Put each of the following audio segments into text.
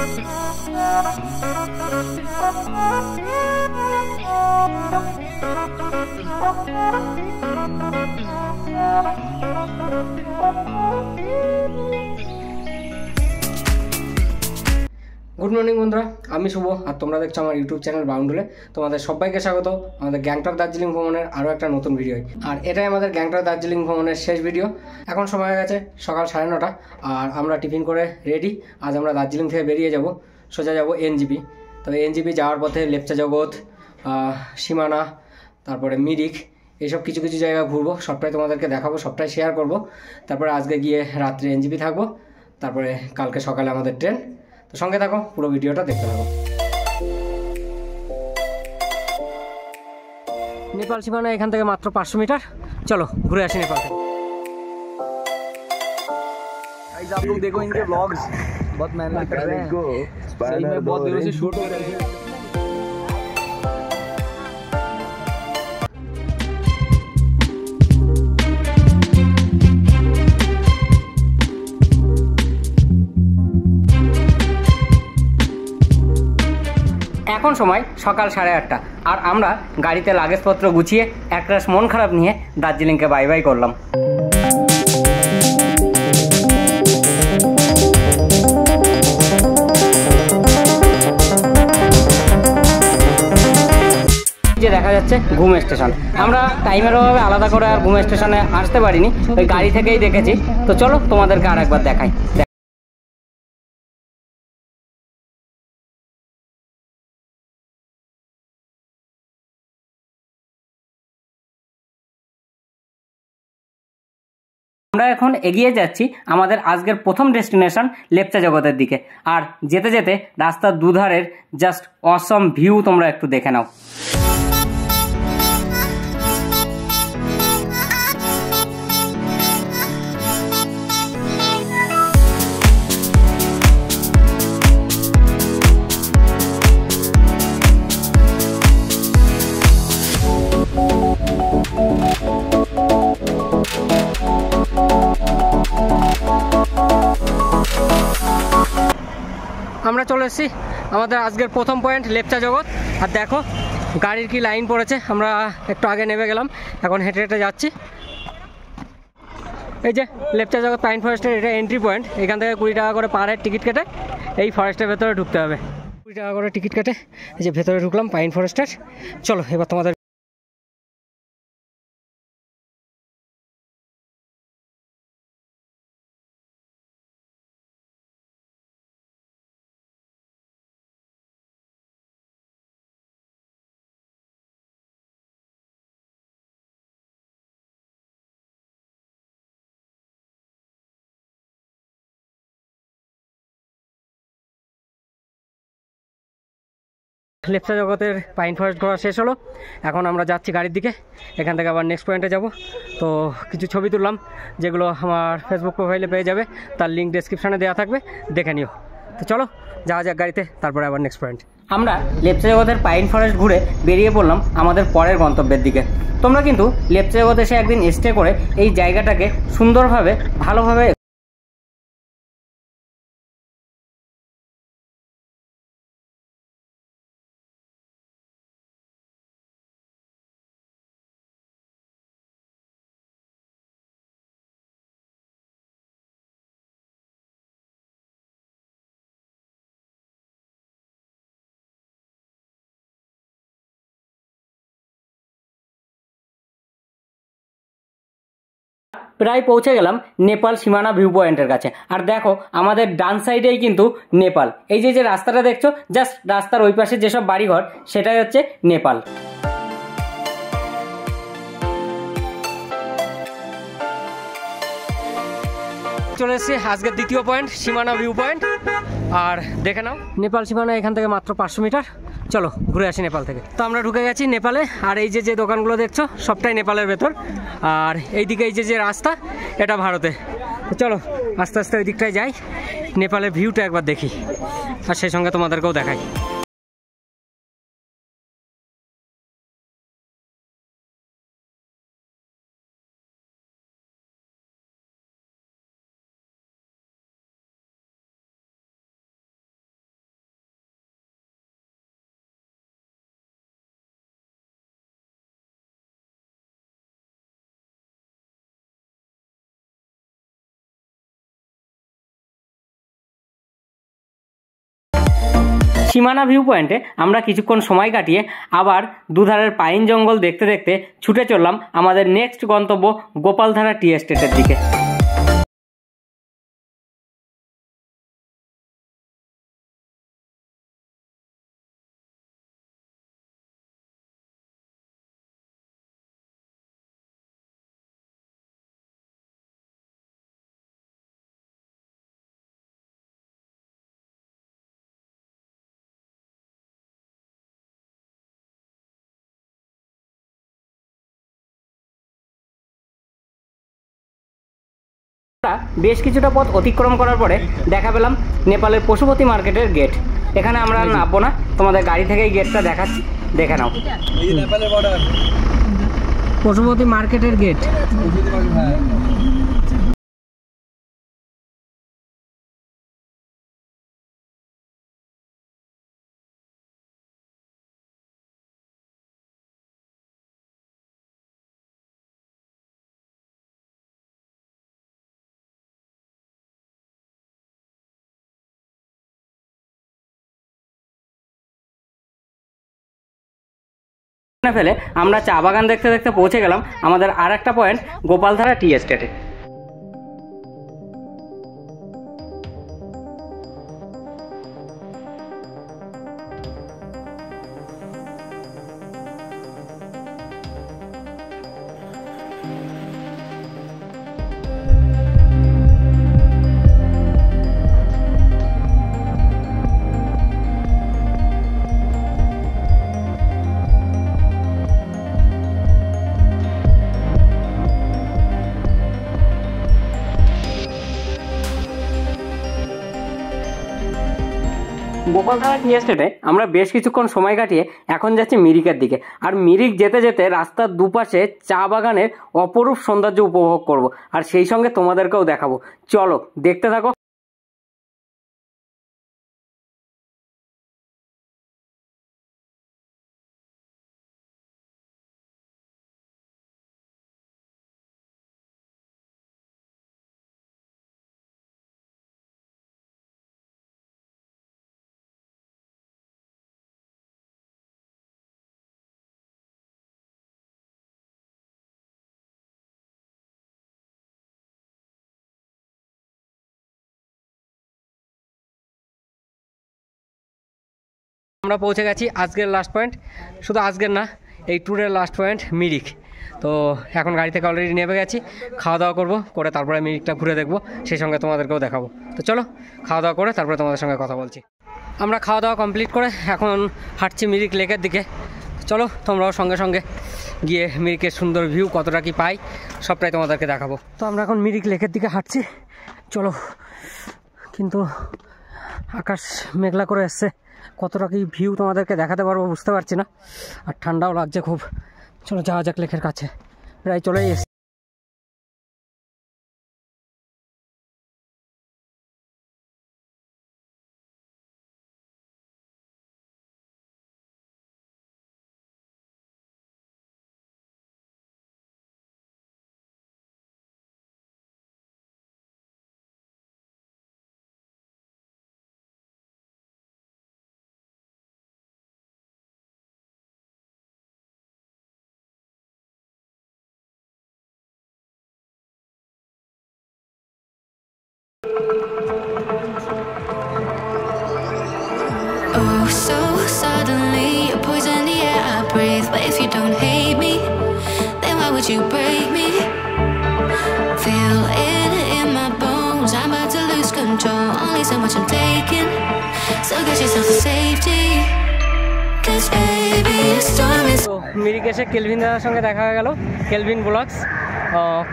Good morning বন্ধুরা, আমি শুভ আর তোমরা দেখছো আমার ইউটিউব চ্যানেল বাউন্ডুলে। তোমাদের সবাইকে স্বাগত আমাদের গ্যাংটক দার্জিলিং ভ্রমণের আরও একটা নতুন ভিডিও। আর এটাই আমাদের গ্যাংটক দার্জিলিং ভ্রমণের শেষ ভিডিও। এখন সময় হয়ে গেছে সকাল 9:30 আর আমরা টিফিন করে রেডি। আজ আমরা দার্জিলিং থেকে বেরিয়ে যাব, সোজা যাব এনজিপি। তবে এনজিপি যাওয়ার পথে লেপচা জগৎ, সীমানা, তারপরে মিরিক, এইসব কিছু কিছু জায়গা ঘুরবো। সবটাই তোমাদেরকে দেখাবো, সবটাই শেয়ার করব। তারপরে আজকে গিয়ে রাত্রে এনজিপি থাকবো, তারপরে কালকে সকালে আমাদের ট্রেন। তো সঙ্গে থাকো, পুরো ভিডিওটা দেখতে থাকো। নেপাল সীমানা এখান থেকে মাত্র 500 মিটার। চলো ঘুরে আসি নেপাল থেকে। आप लोग देखो इनके व्लॉग्स बहुत मेहनत कर रहे हैं, सही में बहुत दिनों से शूट हो रहे हैं। এখন সময় সকাল 8:30 আর আমরা গাড়িতে লাগেজপত্র গুছিয়ে একরাশ মন খারাপ নিয়ে দার্জিলিংকে বাই বাই করলাম। যে দেখা যাচ্ছে ঘুম স্টেশন। আমরা টাইমের অভাবে আলাদা করে আর ঘুম স্টেশনে আসতে পারিনি, ওই গাড়ি থেকেই দেখেছি। তো চলো তোমাদেরকে আর একবার দেখাই। আমরা এখন এগিয়ে যাচ্ছি আমাদের আজকের প্রথম ডেস্টিনেশন লেপচা জগতের দিকে। আর যেতে যেতে রাস্তার দুধারের জাস্ট অসম ভিউ তোমরা একটু দেখে নাও। আমরা চলে এসেছি আমাদের আজকের প্রথম পয়েন্ট লেপচা জগৎ। আর দেখো গাড়ির কি লাইন পড়েছে। আমরা একটু আগে নেমে গেলাম, এখন হেঁটে হেঁটে যাচ্ছি। এই যে লেপচা জগৎ পাইন ফরেস্টের এটা এন্ট্রি পয়েন্ট। এখান থেকে 20 টাকা করে পার হেড টিকিট কেটে এই ফরেস্টের ভেতরে ঢুকতে হবে। 20 টাকা করে টিকিট কেটে এই যে ভেতরে ঢুকলাম পাইন ফরেস্টের। চলো এবার তোমাদের লেপচা জগতের পাইন ফরেস্ট ঘোরা শেষ হলো। এখন আমরা যাচ্ছি গাড়ির দিকে, এখান থেকে আবার নেক্সট পয়েন্টে যাব। তো কিছু ছবি তুললাম, যেগুলো আমার ফেসবুক প্রোফাইলে পেয়ে যাবে, তার লিঙ্ক ডেসক্রিপশানে দেওয়া থাকবে, দেখে নিও। তো চলো যাওয়া যাক গাড়িতে, তারপরে আবার নেক্সট পয়েন্ট। আমরা লেপচা জগতের পাইন ফরেস্ট ঘুরে বেরিয়ে পড়লাম আমাদের পরের গন্তব্যের দিকে। তোমরা কিন্তু লেপচা জগতে এসে একদিন স্টে করে এই জায়গাটাকে সুন্দরভাবে ভালোভাবে প্রায় পৌঁছে গেলাম নেপাল সীমানা ভিউ পয়েন্টের কাছে। আর দেখো আমাদের ডান সাইডেই কিন্তু নেপাল। এই যে যে রাস্তাটা দেখছো, জাস্ট রাস্তার ওই পাশে যেসব বাড়িঘর, সেটাই হচ্ছে নেপাল। চলে এসেছি আজকের দ্বিতীয় পয়েন্ট সীমানা ভিউ পয়েন্ট। আর দেখে নাও নেপাল সীমানা এখান থেকে মাত্র 500 মিটার। চলো ঘুরে আসি নেপাল থেকে। তো আমরা ঢুকে গেছি নেপালে। আর এই যে যে দোকানগুলো দেখছো সবটাই নেপালের ভেতর। আর এইদিকে এই যে যে রাস্তা, এটা ভারতে। তো চলো আস্তে আস্তে ওই দিকটায় যাই, নেপালের ভিউটা একবার দেখি, আর সেই সঙ্গে তোমাদেরকেও দেখাই। সীমানা ভিউ পয়েন্টে আমরা কিছুক্ষণ সময় কাটিয়ে আবার দুধারের পাইন জঙ্গল দেখতে দেখতে ছুটে চললাম আমাদের নেক্সট গন্তব্য গোপালধারা টি এস্টেটের দিকে। বেশ কিছুটা পথ অতিক্রম করার পরে দেখা পেলাম নেপালের পশুপতি মার্কেটের গেট। এখানে আমরা নামবো না, তোমাদের গাড়ি থেকেই গেটটা দেখাচ্ছি, দেখে নাও। পশুপতি মার্কেটের গেট। ফেলে আমরা চা বাগান দেখতে দেখতে পৌঁছে গেলাম আমাদের আর একটা পয়েন্ট গোপালধারা টি এস্টেটে। গোপালধারা টি এস্টেটে আমরা বেশ কিছুক্ষণ সময় কাটিয়ে এখন যাচ্ছি মিরিকের দিকে। আর মিরিক যেতে যেতে রাস্তার দুপাশে চা বাগানের অপরূপ সৌন্দর্য উপভোগ করব, আর সেই সঙ্গে তোমাদেরকেও দেখাবো। চলো দেখতে থাকো। আমরা পৌঁছে গেছি আজকের লাস্ট পয়েন্ট, শুধু আজকের না, এই ট্যুরের লাস্ট পয়েন্ট মিরিক। তো এখন গাড়ি থেকে অলরেডি নেমে গেছি, খাওয়া দাওয়া করবো, করে তারপরে মিরিকটা ঘুরে দেখবো, সেই সঙ্গে তোমাদেরকেও দেখাবো। তো চলো খাওয়া দাওয়া করে তারপরে তোমাদের সঙ্গে কথা বলছি। আমরা খাওয়া দাওয়া কমপ্লিট করে এখন হাঁটছি মিরিক লেকের দিকে। চলো তোমরাও সঙ্গে সঙ্গে গিয়ে মিরিকের সুন্দর ভিউ কতটা কি পাই সবটাই তোমাদেরকে দেখাবো। তো আমরা এখন মিরিক লেকের দিকে হাঁটছি, চলো। কিন্তু আকাশ মেঘলা করে এসছে, কতটা কি ভিউ তোমাদেরকে দেখাতে পারবো বুঝতে পারছি না, আর ঠান্ডাও লাগছে খুব। চলো যাওয়া যাক লেকের কাছে, প্রায় চলেই এসছি। Oh, so suddenly you're poison the air I breathe. But if you don't hate me, then why would you break me? Feel it in my bones, I'm about to lose control. Only so much I'm taking, so get yourself to safety. Cause baby, a storm is... তো মিরিক এসে kelvin দাদার সঙ্গে দেখা হয়ে গেল, kelvin blogs.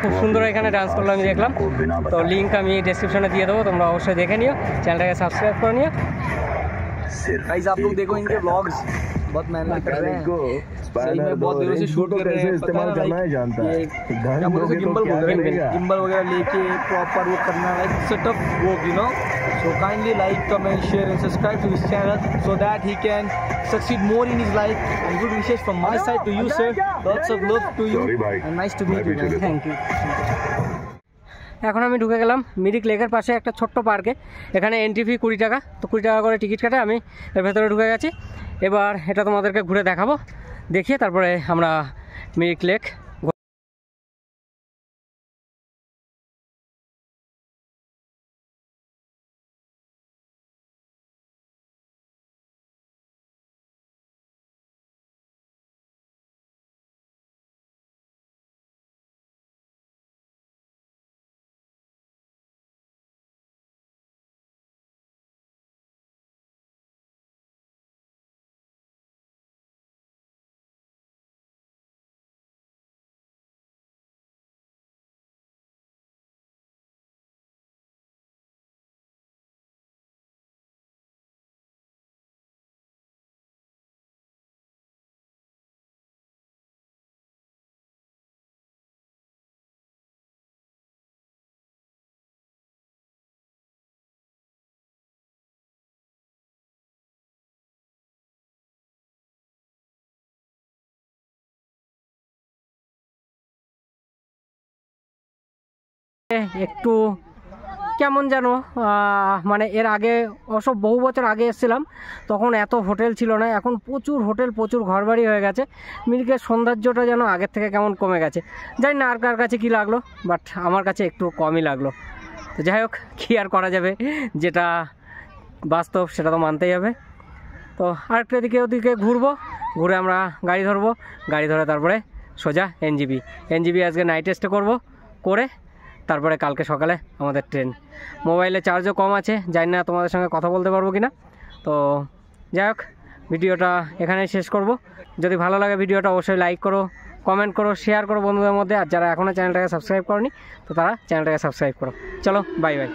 খুব সুন্দর এখানে ডান্স করলো আমি দেখলাম। তো লিঙ্ক আমি ডেসক্রিপশনে দিয়ে দেবো, তোমরা অবশ্যই দেখে নিও, চ্যানেলটাকে সাবস্ক্রাইব করে নিও। गाइस आप लोग देखो इनके व्लॉग्स, बहुत मेहनत कर रहे हैं, सही में बहुत देर से शूट कर रहे हैं, इस्तेमाल करना है जानता है, क्या बोलते हैं गिम्बल बोलते हैं, गिम्बल वगैरह लेके प्रॉपर वो करना, like setup work, you know. So kindly like, comment, share and subscribe to his channel so that he can succeed more in his life, and good wishes from my side to you sir, lots of love to you and nice to meet you man. Thank you. এখন আমি ঢুকে গেলাম মিরিক লেকের পাশে একটা ছোট্ট পার্কে। এখানে এন্ট্রি ফি 20 টাকা, তো 20 টাকা করে টিকিট কাটে আমি এর ভেতরে ঢুকে গেছি। এবার এটা তোমাদেরকে ঘুরে দেখাবো, দেখিয়ে তারপরে আমরা মিরিক লেক একটু কেমন যেন মানে এর আগে অসব বহু বছর আগে এসেছিলাম, তখন এত হোটেল ছিল না, এখন প্রচুর হোটেল প্রচুর ঘরবাড়ি হয়ে গেছে। মিরিকের সৌন্দর্যটা যেন আগের থেকে কেমন কমে গেছে, জানি না আর কার কাছে কী লাগলো, বাট আমার কাছে একটু কমই লাগলো। তো যাই হোক, কী আর করা যাবে, যেটা বাস্তব সেটা তো মানতেই হবে। তো আরেকটা ওদিকে ঘুরবো, ঘুরে আমরা গাড়ি ধরবো, গাড়ি ধরে তারপরে সোজা এনজিবি আজকে নাইট স্টে করবো, করে তারপরে কালকে সকালে আমাদের ট্রেন। মোবাইলে চার্জও কম আছে, জানি না তোমাদের সঙ্গে কথা বলতে পারবো কি না। তো যাই হোক, ভিডিওটা এখানেই শেষ করব। যদি ভালো লাগে ভিডিওটা অবশ্যই লাইক করো, কমেন্ট করো, শেয়ার করো বন্ধুদের মধ্যে। আর যারা এখনও চ্যানেলটাকে সাবস্ক্রাইব করনি, তো তারা চ্যানেলটাকে সাবস্ক্রাইব করো। চলো, বাই বাই।